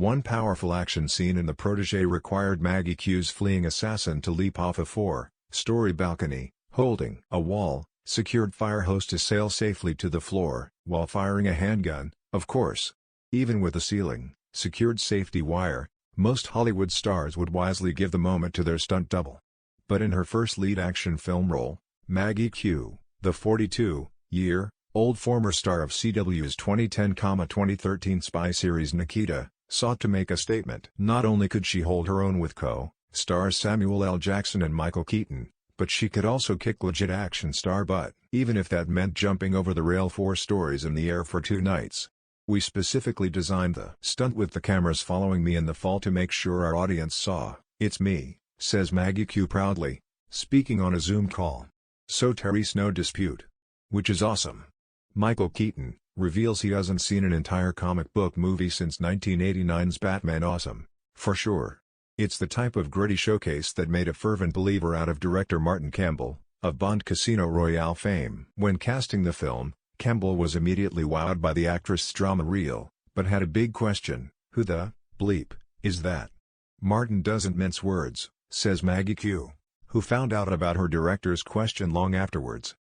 One powerful action scene in The Protege required Maggie Q's fleeing assassin to leap off a four-story balcony, holding a wall-secured fire hose to sail safely to the floor, while firing a handgun, of course. Even with a ceiling-secured safety wire, most Hollywood stars would wisely give the moment to their stunt double. But in her first lead action film role, Maggie Q, the 42-year-old former star of CW's 2010-2013 spy series Nikita, sought to make a statement. Not only could she hold her own with co-stars Samuel L. Jackson and Michael Keaton, but she could also kick legit action star butt, even if that meant jumping over the rail 4 stories in the air for 2 nights. We specifically designed the stunt with the cameras following me in the fall to make sure our audience saw, "It's me," says Maggie Q proudly, speaking on a Zoom call. So Therese no dispute. Which is awesome. Michael Keaton reveals he hasn't seen an entire comic book movie since 1989's Batman. Awesome, for sure. It's the type of gritty showcase that made a fervent believer out of director Martin Campbell, of Bond Casino Royale fame. When casting the film, Campbell was immediately wowed by the actress' drama reel, but had a big question: who the bleep is that? Martin doesn't mince words, says Maggie Q, who found out about her director's question long afterwards.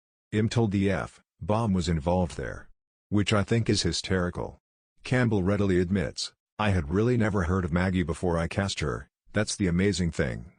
Told the F-bomb was involved there. Which I think is hysterical. Campbell readily admits, "I had really never heard of Maggie before I cast her, that's the amazing thing.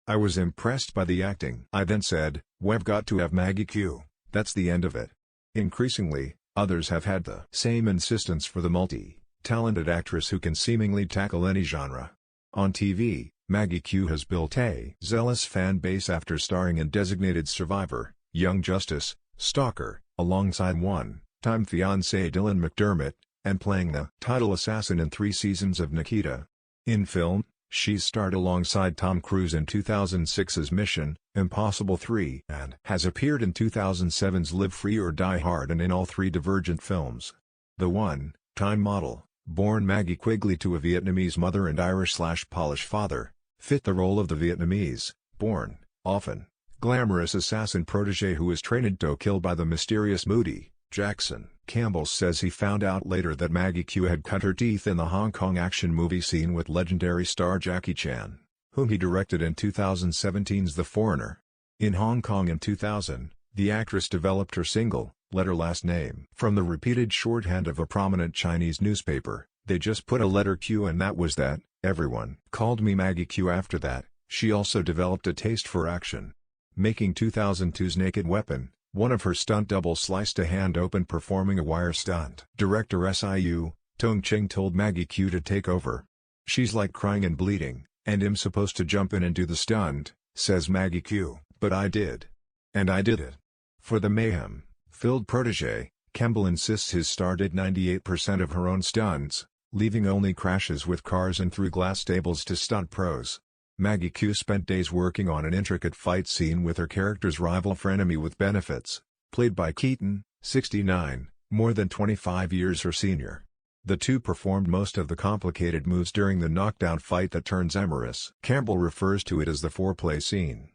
I was impressed by the acting." I then said, "We've got to have Maggie Q, that's the end of it." Increasingly, others have had the same insistence for the multi-talented actress who can seemingly tackle any genre. On TV, Maggie Q has built a zealous fan base after starring in Designated Survivor, Young Justice, Stalker, alongside one-time fiancé Dylan McDermott, and playing the title assassin in 3 seasons of Nikita. In film, she's starred alongside Tom Cruise in 2006's Mission: Impossible 3 and has appeared in 2007's Live Free or Die Hard and in all 3 Divergent films. The one-time model, born Maggie Quigley to a Vietnamese mother and Irish/Polish father, fit the role of the Vietnamese-born, often glamorous assassin protege who is trained to kill by the mysterious Moody Jackson. Campbell says he found out later that Maggie Q had cut her teeth in the Hong Kong action movie scene with legendary star Jackie Chan, whom he directed in 2017's The Foreigner. In Hong Kong in 2000, the actress developed her single-letter last name from the repeated shorthand of a prominent Chinese newspaper. They just put a letter Q and that was that. Everyone called me Maggie Q after that. She also developed a taste for action, making 2002's Naked Weapon. One of her stunt doubles sliced a hand open performing a wire stunt. Director Siu Tong Ching told Maggie Q to take over. "She's like crying and bleeding, and I'm supposed to jump in and do the stunt," says Maggie Q, "but I did. And I did it." For the mayhem-filled Protege, Campbell insists his star did 98% of her own stunts, leaving only crashes with cars and through glass tables to stunt pros. Maggie Q spent days working on an intricate fight scene with her character's rival frenemy with benefits, played by Keaton, 69, more than 25 years her senior. The two performed most of the complicated moves during the knockdown fight that turns amorous. Campbell refers to it as the foreplay scene.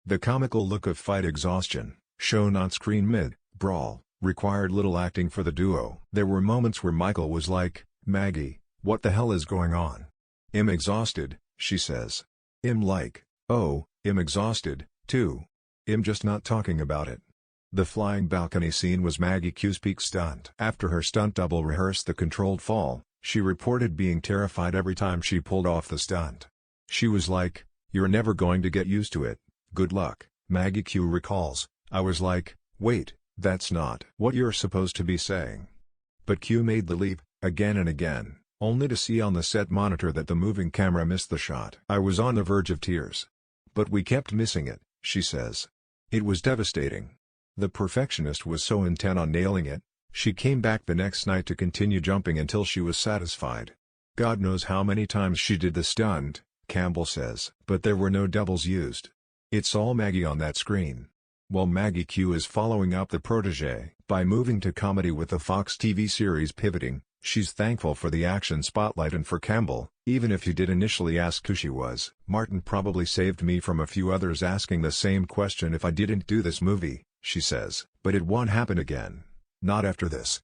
The comical look of fight exhaustion, shown on screen mid-brawl, required little acting for the duo. There were moments where Michael was like, "Maggie, what the hell is going on? I'm exhausted," she says. "I'm like, oh, I'm exhausted, too. I'm just not talking about it." The flying balcony scene was Maggie Q's peak stunt. After her stunt double rehearsed the controlled fall, she reported being terrified every time she pulled off the stunt. She was like, "You're never going to get used to it, good luck." Maggie Q recalls, "I was like, wait, that's not what you're supposed to be saying." But Q made the leap, again and again, only to see on the set monitor that the moving camera missed the shot. "I was on the verge of tears. But we kept missing it," she says. "It was devastating." The perfectionist was so intent on nailing it, she came back the next night to continue jumping until she was satisfied. God knows how many times she did the stunt, Campbell says. But there were no doubles used. It's all Maggie on that screen. While Maggie Q is following up The Protege by moving to comedy with the Fox TV series Pivoting, she's thankful for the action spotlight and for Campbell, even if he did initially ask who she was. "Martin probably saved me from a few others asking the same question if I didn't do this movie," she says. "But it won't happen again. Not after this."